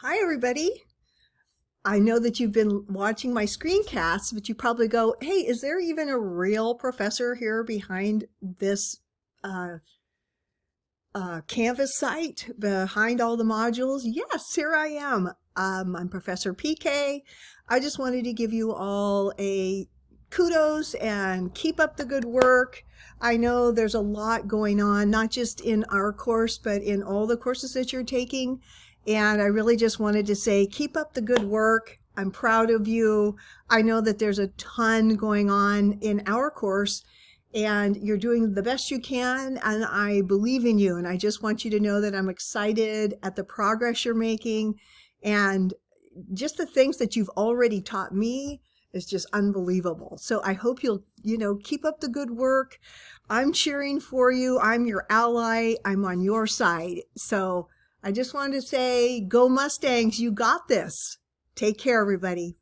Hi, everybody. I know that you've been watching my screencasts, but you probably go, hey, is there even a real professor here behind this uh, Canvas site, behind all the modules? Yes, here I am. I'm Professor PK. I just wanted to give you all a kudos and keep up the good work. I know there's a lot going on, not just in our course, but in all the courses that you're taking. And I really just wanted to say, keep up the good work. I'm proud of you. I know that there's a ton going on in our course and you're doing the best you can. And I believe in you. And I just want you to know that I'm excited at the progress you're making and just the things that you've already taught me is just unbelievable. So I hope you'll, keep up the good work. I'm cheering for you. I'm your ally. I'm on your side. So I just wanted to say, go Mustangs. You got this. Take care, everybody.